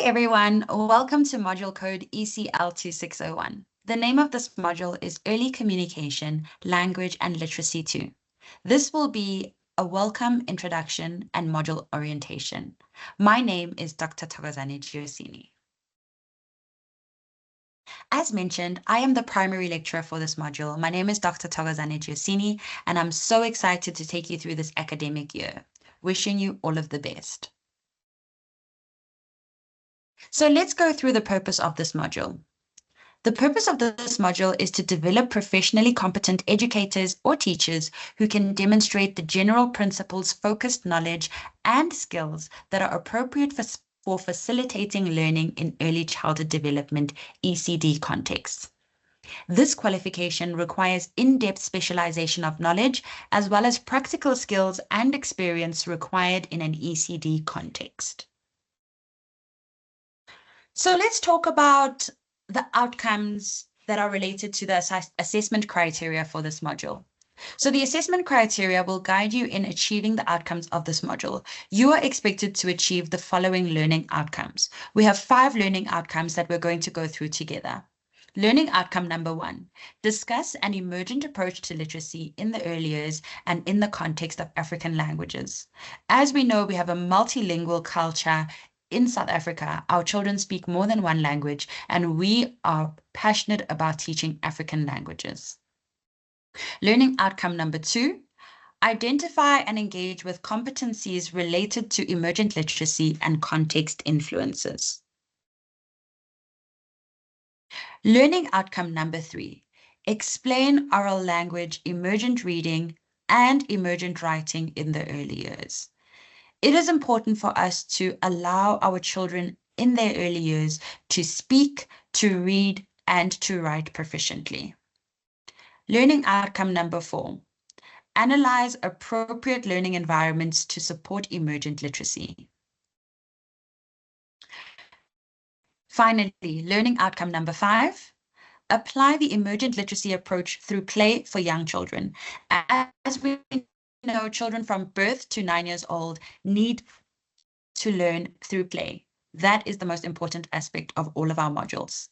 everyone, welcome to module code ECL2601. The name of this module is Early Communication, Language and Literacy 2. This will be a welcome introduction and module orientation. My name is Dr. Dyosini. As mentioned, I am the primary lecturer for this module. My name is Dr. Dyosini, and I'm so excited to take you through this academic year. Wishing you all of the best. So let's go through the purpose of this module. The purpose of this module is to develop professionally competent educators or teachers who can demonstrate the general principles, focused knowledge, and skills that are appropriate for facilitating learning in early childhood development ECD contexts. This qualification requires in-depth specialization of knowledge as well as practical skills and experience required in an ECD context. So let's talk about the outcomes that are related to the assessment criteria for this module. So the assessment criteria will guide you in achieving the outcomes of this module. You are expected to achieve the following learning outcomes. We have 5 learning outcomes that we're going to go through together. Learning outcome number 1, discuss an emergent approach to literacy in the early years and in the context of African languages. As we know, we have a multilingual culture in South Africa. Our children speak more than one language, and we are passionate about teaching African languages. Learning outcome number 2, identify and engage with competencies related to emergent literacy and context influences. Learning outcome number 3, explain oral language, emergent reading, and emergent writing in the early years. It is important for us to allow our children in their early years to speak, to read, and to write proficiently. Learning outcome number 4, analyze appropriate learning environments to support emergent literacy. Finally, learning outcome number 5, apply the emergent literacy approach through play for young children. As we know, children from birth to 9 years old need to learn through play. That is the most important aspect of all of our modules.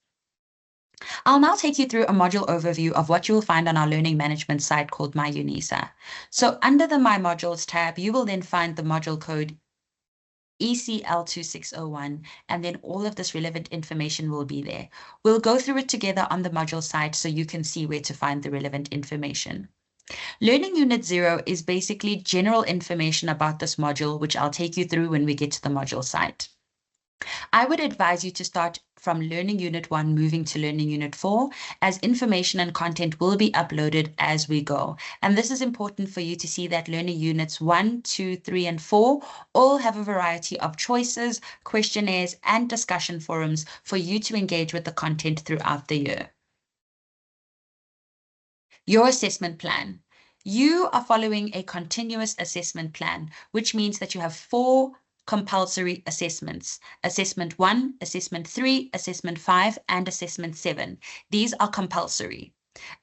I'll now take you through a module overview of what you will find on our learning management site called My UNISA. So under the My Modules tab, you will then find the module code ECL2601, and then all of this relevant information will be there. We'll go through it together on the module site so you can see where to find the relevant information. Learning Unit 0 is basically general information about this module, which I'll take you through when we get to the module site. I would advise you to start from Learning Unit 1 moving to Learning Unit 4, as information and content will be uploaded as we go. And this is important for you to see that Learning Units 1, 2, 3, and 4 all have a variety of choices, questionnaires, and discussion forums for you to engage with the content throughout the year. Your assessment plan. You are following a continuous assessment plan, which means that you have 4 compulsory assessments. Assessment 1, Assessment 3, Assessment 5, and Assessment 7. These are compulsory.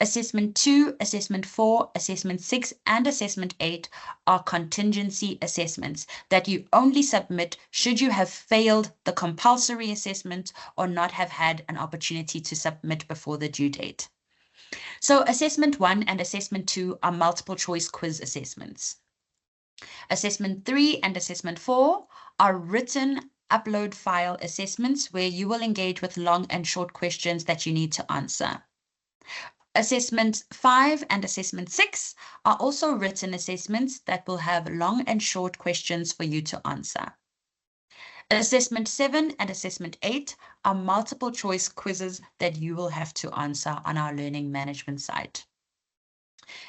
Assessment 2, Assessment 4, Assessment 6, and Assessment 8 are contingency assessments that you only submit should you have failed the compulsory assessment or not have had an opportunity to submit before the due date. So Assessment 1 and Assessment 2 are multiple choice quiz assessments. Assessment 3 and Assessment 4 are written upload file assessments where you will engage with long and short questions that you need to answer. Assessment 5 and Assessment 6 are also written assessments that will have long and short questions for you to answer. Assessment 7 and Assessment 8 are multiple choice quizzes that you will have to answer on our learning management site.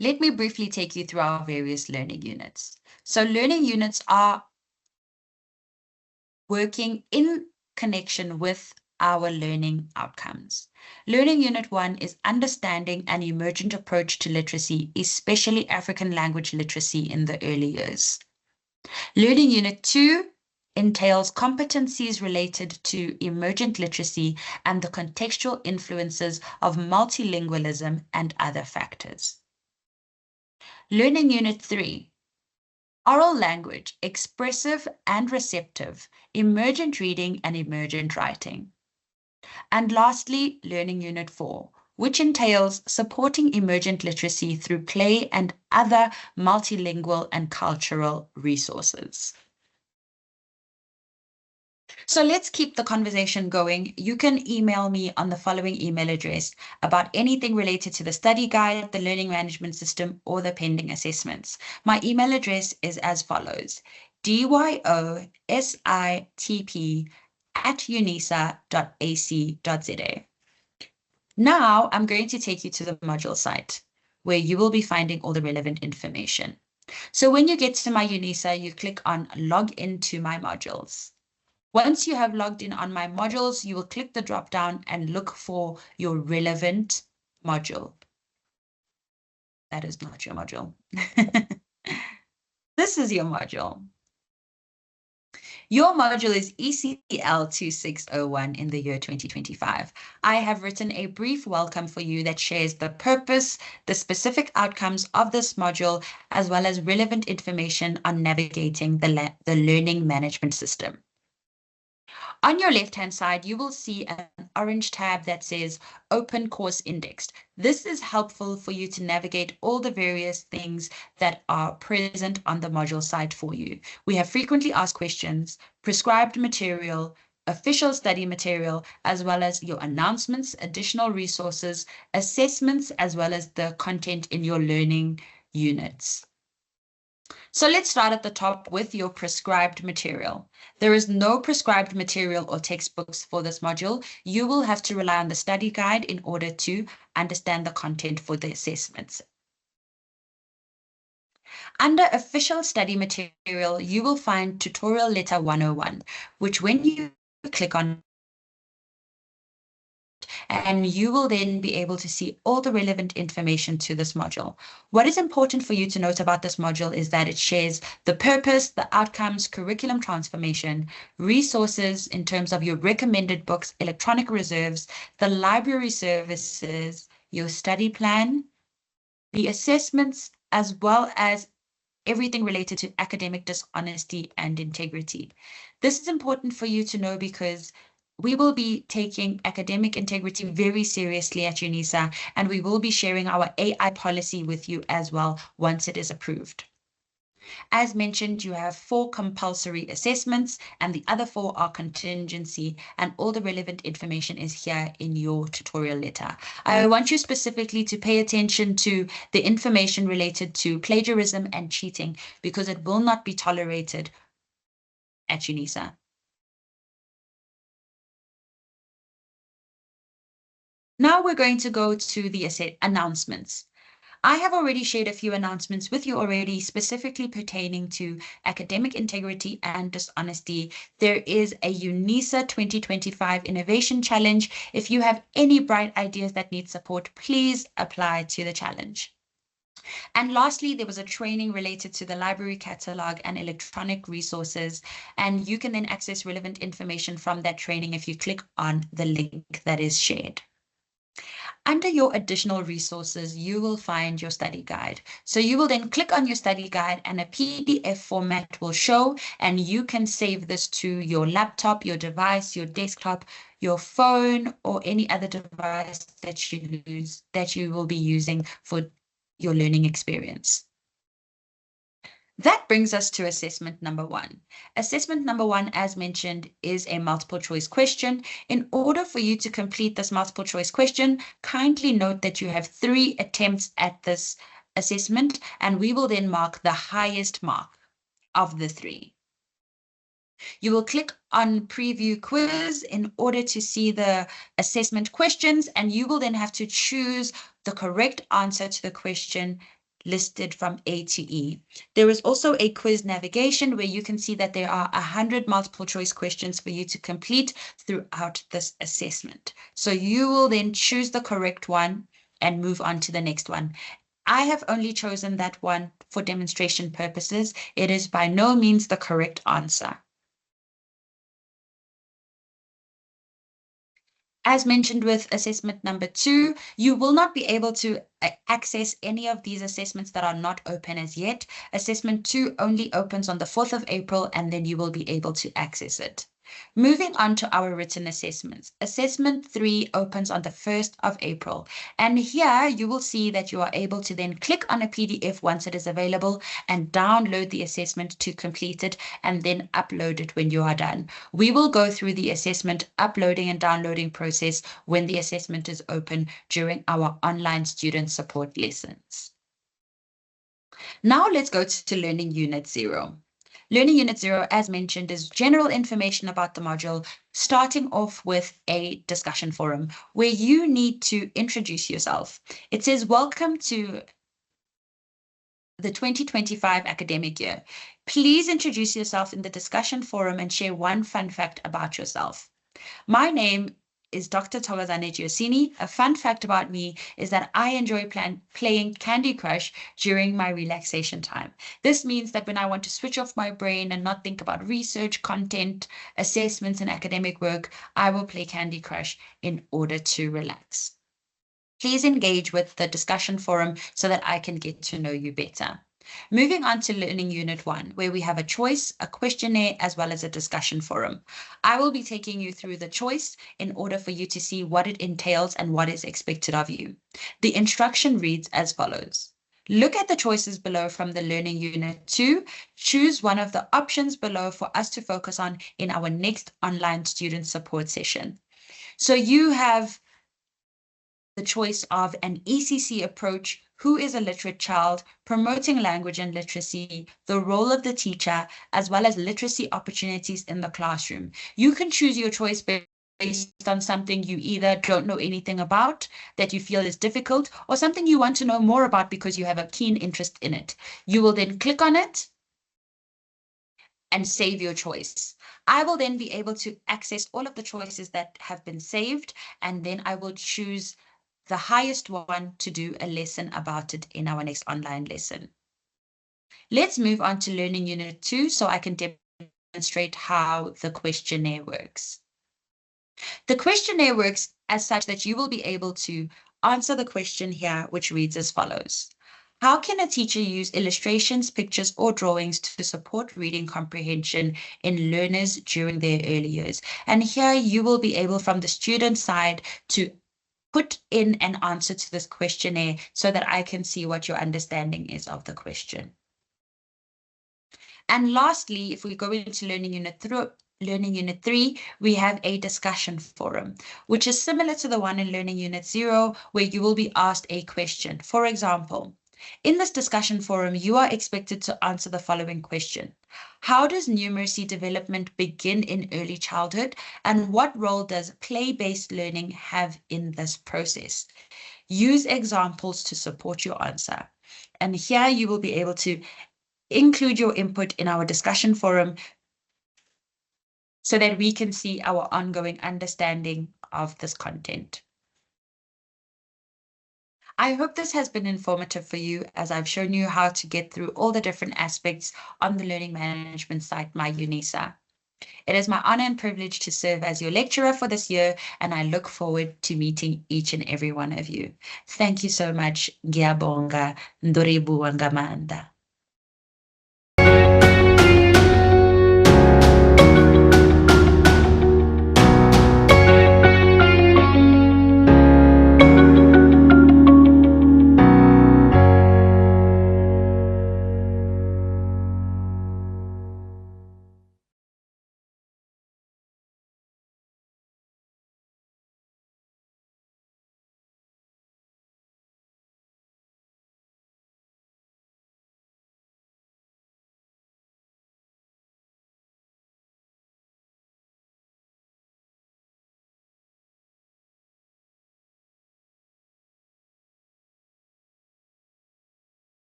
Let me briefly take you through our various learning units. So learning units are working in connection with our learning outcomes. Learning Unit 1 is understanding an emergent approach to literacy, especially African language literacy in the early years. Learning Unit 2 entails competencies related to emergent literacy and the contextual influences of multilingualism and other factors. Learning Unit 3 oral language, expressive and receptive, emergent reading and emergent writing. And lastly, Learning Unit 4, which entails supporting emergent literacy through play and other multilingual and cultural resources. So let's keep the conversation going. You can email me on the following email address about anything related to the study guide, the learning management system, or the pending assessments. My email address is as follows: dyositp@unisa.ac.za. Now I'm going to take you to the module site where you will be finding all the relevant information. So when you get to my UNISA, you click on log into my modules. Once you have logged in on my modules, you will click the drop down and look for your relevant module. That is not your module. This is your module. Your module is ECL2601 in the year 2025. I have written a brief welcome for you that shares the purpose, the specific outcomes of this module, as well as relevant information on navigating the learning management system. On your left-hand side, you will see an orange tab that says Open Course Indexed. This is helpful for you to navigate all the various things that are present on the module site for you. We have frequently asked questions, prescribed material, official study material, as well as your announcements, additional resources, assessments, as well as the content in your learning units. So let's start at the top with your prescribed material. There is no prescribed material or textbooks for this module. You will have to rely on the study guide in order to understand the content for the assessments. Under official study material, you will find tutorial letter 101, which when you click on, and you will then be able to see all the relevant information to this module. What is important for you to note about this module is that it shares the purpose, the outcomes, curriculum transformation, resources in terms of your recommended books, electronic reserves, the library services, your study plan, the assessments, as well as everything related to academic dishonesty and integrity. This is important for you to know because we will be taking academic integrity very seriously at UNISA, and we will be sharing our AI policy with you as well once it is approved. As mentioned, you have 4 compulsory assessments and the other 4 are contingency, and all the relevant information is here in your tutorial letter. I want you specifically to pay attention to the information related to plagiarism and cheating because it will not be tolerated at UNISA. Now we're going to go to the announcements. I have already shared a few announcements with you already, specifically pertaining to academic integrity and dishonesty. There is a UNISA 2025 Innovation Challenge. If you have any bright ideas that need support, please apply to the challenge. And lastly, there was a training related to the library catalog and electronic resources, and you can then access relevant information from that training if you click on the link that is shared. Under your additional resources, you will find your study guide. So you will then click on your study guide and a PDF format will show, and you can save this to your laptop, your device, your desktop, your phone, or any other device that you will be using for your learning experience. That brings us to assessment number 1. Assessment number 1, as mentioned, is a multiple choice question. In order for you to complete this multiple choice question, kindly note that you have 3 attempts at this assessment, and we will then mark the highest mark of the 3. You will click on preview quiz in order to see the assessment questions, and you will then have to choose the correct answer to the question listed from A to E. There is also a quiz navigation where you can see that there are 100 multiple choice questions for you to complete throughout this assessment. So you will then choose the correct one and move on to the next one. I have only chosen that one for demonstration purposes. It is by no means the correct answer. As mentioned with assessment number 2, you will not be able to access any of these assessments that are not open as yet. Assessment 2 only opens on the 4th of April, and then you will be able to access it. Moving on to our written assessments. Assessment 3 opens on the 1st of April. And here you will see that you are able to then click on a PDF once it is available and download the assessment to complete it and then upload it when you are done. We will go through the assessment uploading and downloading process when the assessment is open during our online student support lessons. Now let's go to Learning Unit 0. Learning Unit 0, as mentioned, is general information about the module, starting off with a discussion forum where you need to introduce yourself. It says, welcome to the 2025 academic year. Please introduce yourself in the discussion forum and share one fun fact about yourself. My name is Dr. Thokozane Dyosini. A fun fact about me is that I enjoy playing Candy Crush during my relaxation time. This means that when I want to switch off my brain and not think about research, content, assessments, and academic work, I will play Candy Crush in order to relax. Please engage with the discussion forum so that I can get to know you better. Moving on to Learning Unit 1, where we have a choice, a questionnaire, as well as a discussion forum. I will be taking you through the choice in order for you to see what it entails and what is expected of you. The instruction reads as follows. Look at the choices below from the Learning Unit 2. Choose one of the options below for us to focus on in our next online student support session. So you have the choice of an ECC approach, who is a literate child, promoting language and literacy, the role of the teacher, as well as literacy opportunities in the classroom. You can choose your choice based on something you either don't know anything about, that you feel is difficult, or something you want to know more about because you have a keen interest in it. You will then click on it and save your choice. I will then be able to access all of the choices that have been saved, and then I will choose the highest one to do a lesson about it in our next online lesson. Let's move on to Learning Unit 2 so I can demonstrate how the questionnaire works. The questionnaire works as such that you will be able to answer the question here, which reads as follows. How can a teacher use illustrations, pictures, or drawings to support reading comprehension in learners during their early years? And here you will be able, from the student side, to put in an answer to this questionnaire so that I can see what your understanding is of the question. And lastly, if we go into Learning Unit 3, we have a discussion forum, which is similar to the one in Learning Unit 0, where you will be asked a question. For example, in this discussion forum, you are expected to answer the following question. How does numeracy development begin in early childhood, and what role does play-based learning have in this process? Use examples to support your answer. And here you will be able to include your input in our discussion forum so that we can see our ongoing understanding of this content. I hope this has been informative for you, as I've shown you how to get through all the different aspects on the learning management site, MyUNISA. It is my honor and privilege to serve as your lecturer for this year, and I look forward to meeting each and every one of you. Thank you so much. Ngiyabonga, ndoribuanga manda.